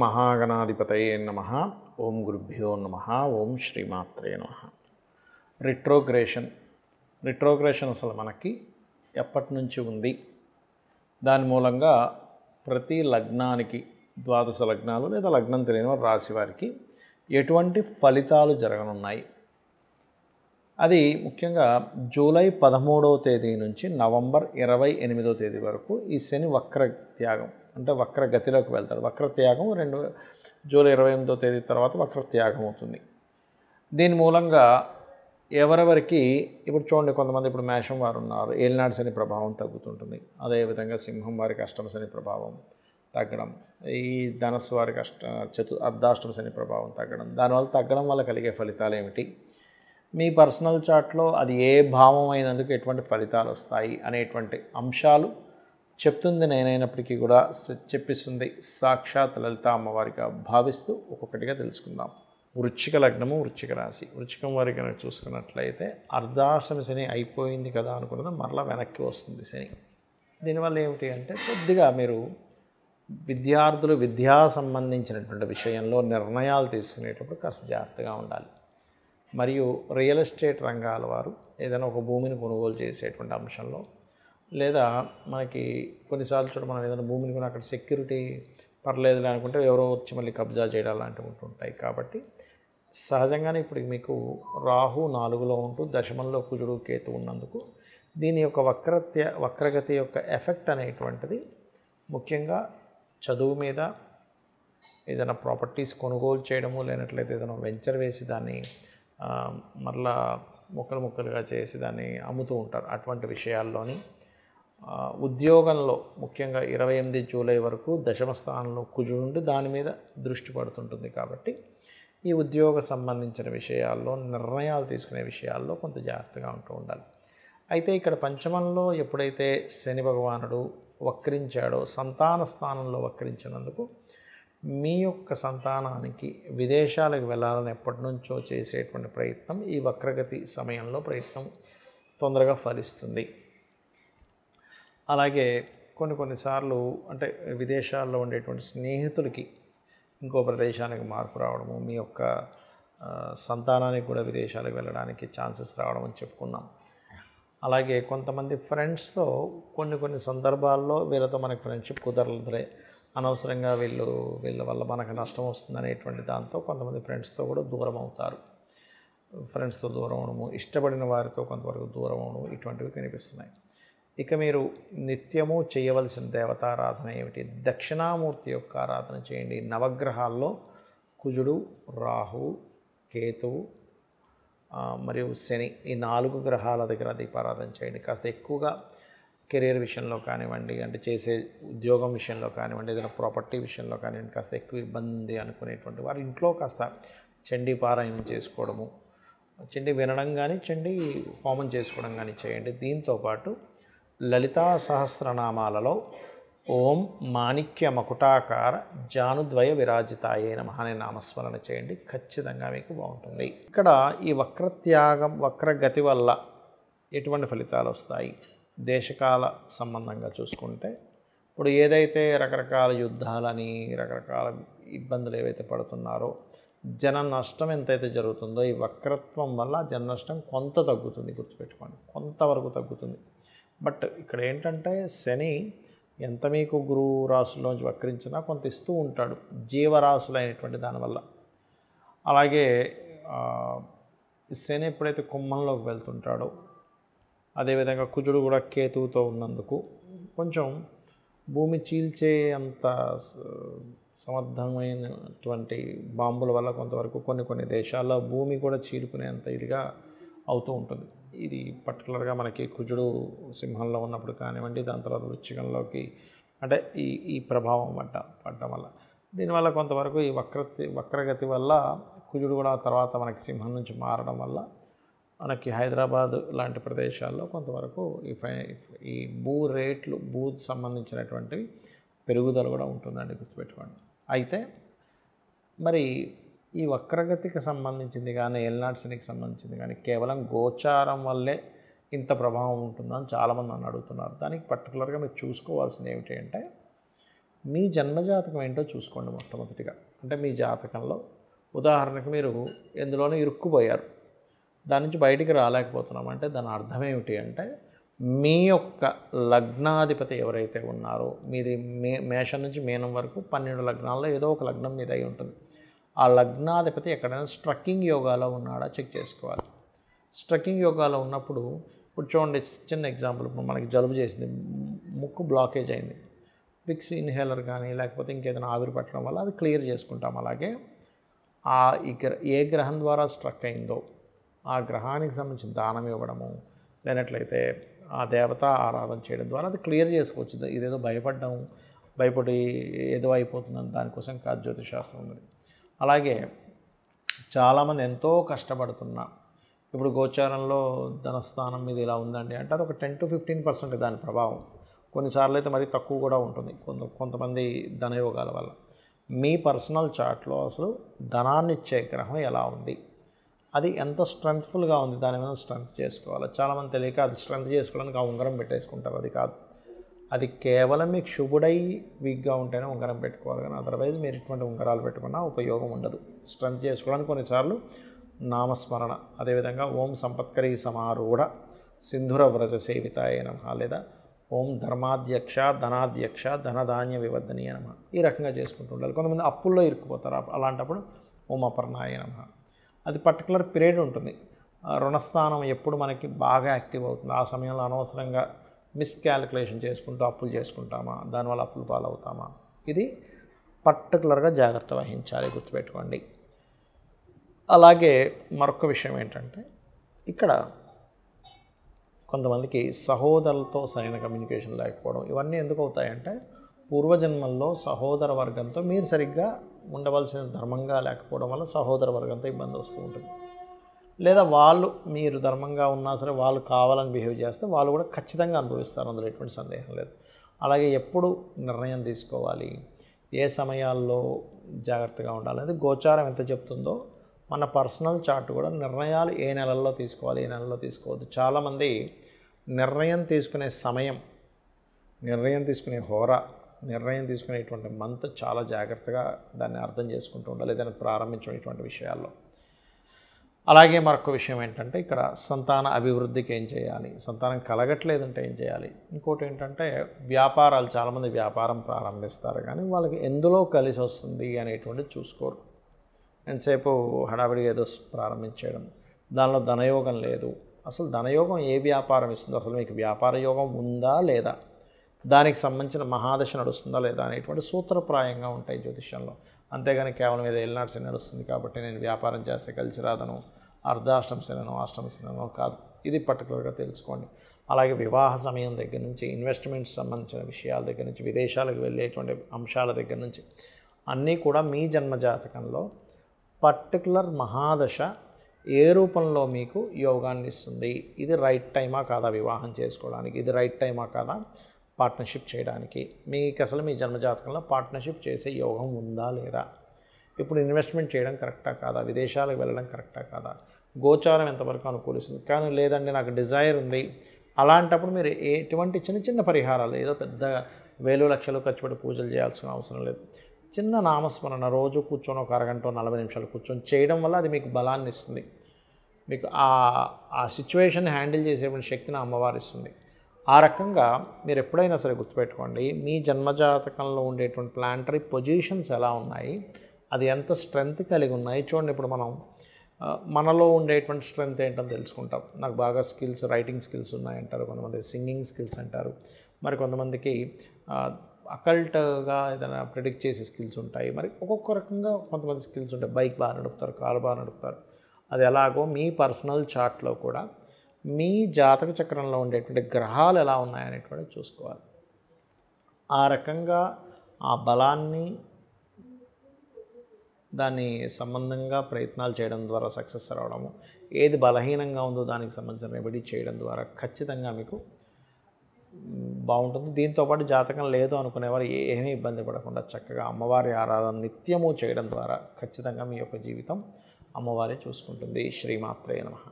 మహాగణాధిపతయే నమః. ఓం గురుభ్యో నమః. ఓం శ్రీమాత్రే నమః. రిట్రోగ్రేషన్ అసలు మనకి ఎప్పటి నుంచి ఉంది, దాని మూలంగా ప్రతి లగ్నానికి, ద్వాదశ లగ్నాలు లేదా లగ్నం తెలియని వారు రాశి వారికి ఎటువంటి ఫలితాలు జరగనున్నాయి, అది ముఖ్యంగా జూలై 13వ తేదీ నుంచి నవంబర్ 28వ తేదీ వరకు ఈ శని వక్ర త్యాగం అంటే వక్ర గతిలోకి వెళ్తాడు. వక్ర త్యాగం జూలై 28వ తేదీ తర్వాత వక్ర త్యాగం అవుతుంది. దీని మూలంగా ఎవరెవరికి ఇప్పుడు చూడండి, కొంతమంది ఇప్పుడు మేషం వారు ఉన్నారు, ఏలినాడు శని ప్రభావం తగ్గుతుంటుంది. అదేవిధంగా సింహం వారికి అష్టమ శని ప్రభావం తగ్గడం, ఈ ధనస్సు వారికి అర్ధాష్టమ శని ప్రభావం తగ్గడం. దానివల్ల తగ్గడం వల్ల కలిగే ఫలితాలు ఏమిటి, మీ పర్సనల్ చార్ట్లో అది ఏ భావం అయినందుకు ఎటువంటి ఫలితాలు వస్తాయి అనేటువంటి అంశాలు చెప్తుంది నేనైనప్పటికీ కూడా చెప్పిస్తుంది సాక్షాత్ లలిత అమ్మవారిగా భావిస్తూ ఒక్కొక్కటిగా తెలుసుకుందాం. వృశ్చిక లగ్నము, వృశ్చిక రాశి. వృశ్చికం వారి కనుక చూసుకున్నట్లయితే అర్ధాష్టమ శని అయిపోయింది కదా అనుకున్నది మరలా వెనక్కి వస్తుంది శని. దీనివల్ల ఏమిటి అంటే కొద్దిగా మీరు విద్యార్థులు విద్యా సంబంధించినటువంటి విషయంలో నిర్ణయాలు తీసుకునేటప్పుడు కాస్త జాగ్రత్తగా ఉండాలి. మరియు రియల్ ఎస్టేట్ రంగాల వారు ఏదైనా ఒక భూమిని కొనుగోలు చేసేటువంటి అంశంలో, లేదా మనకి కొన్నిసార్లు చూడ మనం ఏదైనా భూమిని కొని అక్కడ సెక్యూరిటీ పర్లేదులే అనుకుంటే ఎవరో వచ్చి మళ్ళీ కబ్జా చేయడం లాంటివి ఉంటుంటాయి. కాబట్టి సహజంగానే ఇప్పుడు మీకు రాహు 4లో ఉంటూ దశమంలో కుజుడు కేతు ఉన్నందుకు దీని యొక్క వక్రగతి యొక్క ఎఫెక్ట్ అనేటువంటిది ముఖ్యంగా చదువు మీద, ఏదైనా ప్రాపర్టీస్ కొనుగోలు చేయడము, లేనట్లయితే ఏదైనా వెంచర్ వేసి దాన్ని మరలా ముక్కలుగా చేసి దాన్ని అమ్ముతూ ఉంటారు. అటువంటి విషయాల్లోని ఉద్యోగంలో ముఖ్యంగా 28 జూలై వరకు దశమ స్థానంలో కుజుడు ఉండి దాని మీద దృష్టి పడుతుంటుంది. కాబట్టి ఈ ఉద్యోగ సంబంధించిన విషయాల్లో, నిర్ణయాలు తీసుకునే విషయాల్లో కొంత జాగ్రత్తగా ఉండాలి. అయితే ఇక్కడ పంచమంలో ఎప్పుడైతే శని భగవానుడు వక్రించాడో, సంతాన స్థానంలో వక్రించినందుకు మీ యొక్క సంతానానికి విదేశాలకు వెళ్ళాలని ఎప్పటి నుంచో చేసేటువంటి ప్రయత్నం ఈ వక్రగతి సమయంలో ప్రయత్నం తొందరగా ఫలిస్తుంది. అలాగే కొన్నిసార్లు అంటే విదేశాల్లో ఉండేటువంటి స్నేహితులకి ఇంకో ప్రదేశానికి మార్పు రావడము, మీ యొక్క సంతానానికి కూడా విదేశాలకు వెళ్ళడానికి ఛాన్సెస్ రావడం అని చెప్పుకున్నాం. అలాగే కొంతమంది ఫ్రెండ్స్తో కొన్ని సందర్భాల్లో వీళ్ళతో మనకి ఫ్రెండ్షిప్ కుదరదులే, అనవసరంగా వీళ్ళ వల్ల మనకు నష్టం వస్తుంది అనేటువంటి దాంతో కొంతమంది ఫ్రెండ్స్తో కూడా దూరం అవుతారు. ఫ్రెండ్స్తో దూరం అవడము, ఇష్టపడిన వారితో కొంతవరకు దూరం అవడం, ఇటువంటివి కనిపిస్తున్నాయి. ఇక మీరు నిత్యము చేయవలసిన దేవతారాధన ఏమిటి? దక్షిణామూర్తి యొక్క ఆరాధన చేయండి. నవగ్రహాల్లో కుజుడు, రాహు, కేతువు మరియు శని, ఈ 4 గ్రహాల దగ్గర దీపారాధన చేయండి. కాస్త ఎక్కువగా కెరీర్ విషయంలో కానివ్వండి, అంటే చేసే ఉద్యోగం విషయంలో కానివ్వండి, ఏదైనా ప్రాపర్టీ విషయంలో కానివ్వండి, కాస్త ఎక్కువ ఇబ్బంది అనుకునేటువంటి వారు ఇంట్లో కాస్త చండీ పారాయణం చేసుకోవడము, చండీ వినడం కానీ చండీ హోమం చేసుకోవడం కానీ చేయండి. దీంతోపాటు లలితా సహస్రనామాలలో ఓం మాణిక్య మకుటాకార జానుద్వయ విరాజితాయే నమః అనే నామస్మరణ చేయండి. ఖచ్చితంగా మీకు బాగుంటుంది. ఇక్కడ ఈ వక్రగతి వల్ల ఎటువంటి ఫలితాలు వస్తాయి? దేశకాల సంబంధంగా చూసుకుంటే ఇప్పుడు ఏదైతే రకరకాల యుద్ధాలని, రకరకాల ఇబ్బందులు ఏవైతే పడుతున్నారో, జన నష్టం ఎంతైతే జరుగుతుందో ఈ వక్రత్వం వల్ల జన నష్టం కొంత తగ్గుతుంది. గుర్తుపెట్టుకోండి, కొంతవరకు తగ్గుతుంది. బట్ ఇక్కడ ఏంటంటే శని ఎంత మీకు గురువు రాశుల్లోంచి వక్రించినా కొంత ఇస్తూ ఉంటాడు జీవరాశులైనటువంటి దానివల్ల. అలాగే శని ఎప్పుడైతే కుంభంలోకి వెళ్తుంటాడో, అదేవిధంగా కుజుడు కూడా కేతువుతో ఉన్నందుకు కొంచెం భూమి చీల్చే అంత సమర్థమైనటువంటి బాంబుల వల్ల కొంతవరకు కొన్ని దేశాల్లో భూమి కూడా చీలుకునేంత ఇదిగా అవుతూ ఉంటుంది. ఇది పర్టికులర్గా మనకి కుజుడు సింహంలో ఉన్నప్పుడు కానివ్వండి, దాని తర్వాత వృశ్చికంలోకి అంటే ఈ ప్రభావం పడటం వల్ల, దీనివల్ల కొంతవరకు ఈ వక్రగతి వల్ల కుజుడు కూడా తర్వాత మనకి సింహం నుంచి మారడం వల్ల మనకి హైదరాబాద్ లాంటి ప్రదేశాల్లో కొంతవరకు ఈ భూ సంబంధించినటువంటివి పెరుగుదల కూడా ఉంటుందండి, గుర్తుపెట్టుకోండి. అయితే మరి ఈ వక్రగతికి సంబంధించింది కానీ, ఏలినాటి శనికి సంబంధించింది కానీ కేవలం గోచారం వల్లే ఇంత ప్రభావం ఉంటుందని చాలామంది నన్ను అడుగుతున్నారు. దానికి పర్టికులర్గా మీరు చూసుకోవాల్సింది ఏమిటి అంటే, మీ జన్మజాతకం ఏంటో చూసుకోండి మొట్టమొదటిగా. అంటే మీ జాతకంలో ఉదాహరణకు మీరు ఎందులోనో ఇరుక్కుపోయారు, దాని నుంచి బయటికి రాలేకపోతున్నాం అంటే దాని అర్థం ఏమిటి అంటే మీ యొక్క లగ్నాధిపతి ఎవరైతే ఉన్నారో, మీది మేషం నుంచి మీనం వరకు 12 లగ్నాల్లో ఏదో ఒక లగ్నం మీద అయి ఉంటుంది. ఆ లగ్నాధిపతి ఎక్కడైనా స్ట్రక్కింగ్ యోగాలో ఉన్నాడా చెక్ చేసుకోవాలి. స్ట్రక్కింగ్ యోగాలో ఉన్నప్పుడు ఇప్పుడు చూడండి, చిన్న ఎగ్జాంపుల్, ఇప్పుడు మనకి జలుబు చేసింది, ముక్కు బ్లాకేజ్ అయింది, విక్స్ ఇన్హేలర్ కానీ లేకపోతే ఇంకేదైనా ఆవిరి పట్టడం వల్ల అది క్లియర్ చేసుకుంటాం. అలాగే ఏ గ్రహం ద్వారా స్ట్రక్ అయిందో ఆ గ్రహానికి సంబంధించిన దానం ఇవ్వడము, లేనట్లయితే ఆ దేవత ఆరాధన చేయడం ద్వారా అది క్లియర్ చేసుకోవచ్చు. ఇదేదో భయపడి ఏదో అయిపోతుందని దానికోసం కాదు జ్యోతిషశాస్త్రం ఉన్నది. అలాగే చాలామంది ఎంతో కష్టపడుతున్నా ఇప్పుడు గోచారంలో ధనస్థానం మీద ఇలా ఉందండి అంటే అది ఒక 10 to 15% దాని ప్రభావం. కొన్నిసార్లు అయితే మరీ తక్కువ కూడా ఉంటుంది కొంతమంది ధనయోగాల వల్ల. మీ పర్సనల్ చార్ట్లో అసలు ధనాన్ని ఇచ్చే గ్రహం ఎలా ఉంది, అది ఎంత స్ట్రెంగ్త్ఫుల్గా ఉంది, దాని మీద స్ట్రెంగ్త్ చేసుకోవాలి. చాలామంది తెలియక అది స్ట్రెంగ్త్ చేసుకోవడానికి ఆ ఉంగరం పెట్టేసుకుంటారు. అది కాదు, అది కేవలం మీకు శుభుడై వీక్గా ఉంటేనే ఉంగరం పెట్టుకోవాలి, కానీ అదర్వైజ్ మీరు ఇటువంటి ఉంగరాలు పెట్టుకున్నా ఉపయోగం ఉండదు. స్ట్రెంగ్త్ చేసుకోవడానికి కొన్నిసార్లు నామస్మరణ, అదేవిధంగా ఓం సంపత్కరీ సమారూఢ సింధుర వ్రజ సేవితాయ నమః, లేదా ఓం ధర్మాధ్యక్ష ధనాధ్యక్ష ధనధాన్య వివర్ధనీయ నమః, ఈ రకంగా చేసుకుంటూ ఉండాలి. కొంతమంది అప్పుల్లో ఇరుక్కుపోతారు, అలాంటప్పుడు ఓం అపర్ణాయ నమః. అది పర్టికులర్ పీరియడ్ ఉంటుంది. రుణస్థానం ఎప్పుడు మనకి బాగా యాక్టివ్ అవుతుంది, ఆ సమయంలో అనవసరంగా మిస్క్యాలిక్యులేషన్ చేసుకుంటూ అప్పులు చేసుకుంటామా, దానివల్ల అప్పులు పాలవుతామా, ఇది పర్టికులర్గా జాగ్రత్త వహించాలి, గుర్తుపెట్టుకోండి. అలాగే మరొక విషయం ఏంటంటే ఇక్కడ కొంతమందికి సహోదరులతో సరైన కమ్యూనికేషన్ లేకపోవడం, ఇవన్నీ ఎందుకు అవుతాయంటే పూర్వజన్మల్లో సహోదర వర్గంతో మీరు సరిగ్గా ఉండవలసిన ధర్మంగా లేకపోవడం వల్ల సహోదర వర్గంతో ఇబ్బంది వస్తూ ఉంటుంది. లేదా వాళ్ళు మీరు ధర్మంగా ఉన్నా సరే వాళ్ళు కావాలని బిహేవ్ చేస్తే వాళ్ళు కూడా ఖచ్చితంగా అనుభవిస్తారు, అందులో ఎటువంటి సందేహం లేదు. అలాగే ఎప్పుడు నిర్ణయం తీసుకోవాలి, ఏ సమయాల్లో జాగ్రత్తగా ఉండాలి, అది గోచారం ఎంత చెప్తుందో మన పర్సనల్ చార్ట్ కూడా నిర్ణయాలు ఏ నెలల్లో తీసుకోవాలి, ఏ నెలల్లో తీసుకోవద్దు. చాలామంది నిర్ణయం తీసుకునే సమయం, నిర్ణయం తీసుకునే హోరా, నిర్ణయం తీసుకునేటువంటి మంత్ చాలా జాగ్రత్తగా దాన్ని అర్థం చేసుకుంటూ ఉండాలి దాన్ని ప్రారంభించేటువంటి విషయాల్లో. అలాగే మరొక విషయం ఏంటంటే ఇక్కడ సంతాన అభివృద్ధికి ఏం చేయాలి, సంతానం కలగట్లేదంటే ఏం చేయాలి. ఇంకోటి ఏంటంటే వ్యాపారాలు, చాలామంది వ్యాపారం ప్రారంభిస్తారు కానీ వాళ్ళకి ఎందులో కలిసి వస్తుంది అనేటువంటిది చూసుకోరు. ఎంతసేపు హడావిడిగా ఏదో ప్రారంభించేయడం, దానిలో ధనయోగం లేదు. అసలు ధనయోగం ఏ వ్యాపారం ఇస్తుందో, అసలు మీకు వ్యాపార యోగం ఉందా లేదా, దానికి సంబంధించిన మహాదశ నడుస్తుందా లేదా అనేటువంటి సూత్రప్రాయంగా ఉంటాయి జ్యోతిష్యంలో. అంతేగాని కేవలం ఏదో ఏలినాటి శని నడుస్తుంది కాబట్టి నేను వ్యాపారం చేస్తే కలిసి రాదను, అర్ధాష్టమ శనో అష్టమ శనో కాదు, ఇది పర్టికులర్గా తెలుసుకోండి. అలాగే వివాహ సమయం దగ్గర నుంచి, ఇన్వెస్ట్మెంట్స్ సంబంధించిన విషయాల దగ్గర నుంచి, విదేశాలకు వెళ్ళేటువంటి అంశాల దగ్గర నుంచి అన్నీ కూడా మీ జన్మజాతకంలో పర్టికులర్ మహాదశ ఏ రూపంలో మీకు యోగాన్ని ఇస్తుంది, ఇది రైట్ టైమా కాదా వివాహం చేసుకోవడానికి, ఇది రైట్ టైమా కాదా పార్ట్నర్షిప్ చేయడానికి, మీకు అసలు మీ జన్మజాతకంలో పార్ట్నర్షిప్ చేసే యోగం ఉందా లేదా, ఇప్పుడు ఇన్వెస్ట్మెంట్ చేయడం కరెక్టా కాదా, విదేశాలకు వెళ్ళడం కరెక్టా కాదా, గోచారం ఎంతవరకు అనుకూలిస్తుంది. కానీ లేదండి నాకు డిజైర్ ఉంది, అలాంటప్పుడు మీరు ఎటువంటి చిన్న చిన్న పరిహారాలు, ఏదో పెద్ద వేలు లక్షలు ఖర్చు పెట్టి పూజలు చేయాల్సిన అవసరం లేదు. చిన్న నామస్మరణ రోజు కూర్చొని ఒక అరగంట 40 నిమిషాలు కూర్చొని చేయడం వల్ల అది మీకు బలాన్ని ఇస్తుంది. మీకు ఆ సిచ్యువేషన్ హ్యాండిల్ చేసేటువంటి శక్తిని అమ్మవారు ఇస్తుంది. ఆ రకంగా మీరు ఎప్పుడైనా సరే గుర్తుపెట్టుకోండి, మీ జన్మజాతకంలో ఉండేటువంటి ప్లానటరీ పొజిషన్స్ ఎలా ఉన్నాయి, అది ఎంత స్ట్రెంగ్త్ కలిగి ఉన్నాయి చూడండి. ఇప్పుడు మనలో ఉండేటువంటి స్ట్రెంగ్త్ ఏంటని తెలుసుకుంటాం. నాకు బాగా స్కిల్స్, రైటింగ్ స్కిల్స్ ఉన్నాయంటారు, కొంతమంది సింగింగ్ స్కిల్స్ అంటారు, మరి కొంతమందికి అకల్ట్గా ఏదైనా ప్రిడిక్ట్ చేసే స్కిల్స్ ఉంటాయి, మరి ఒక్కొక్క రకంగా కొంతమంది స్కిల్స్ ఉంటాయి. బైక్ బాగా నడుపుతారు, కారు బాగా నడుపుతారు. అది ఎలాగో మీ పర్సనల్ చార్ట్లో కూడా మీ జాతక చక్రంలో ఉండేటువంటి గ్రహాలు ఎలా ఉన్నాయనేటువంటిది చూసుకోవాలి. ఆ రకంగా ఆ బలాన్ని దాన్ని సంబంధంగా ప్రయత్నాలు చేయడం ద్వారా సక్సెస్ రావడము, ఏది బలహీనంగా ఉందో దానికి సంబంధించిన రెమెడీ చేయడం ద్వారా ఖచ్చితంగా మీకు బాగుంటుంది. దీంతోపాటు జాతకం లేదు అనుకునేవారు ఏమీ ఇబ్బంది పడకుండా చక్కగా అమ్మవారి ఆరాధన నిత్యము చేయడం ద్వారా ఖచ్చితంగా మీ యొక్క జీవితం అమ్మవారే చూసుకుంటుంది. శ్రీమాత్రే నమః.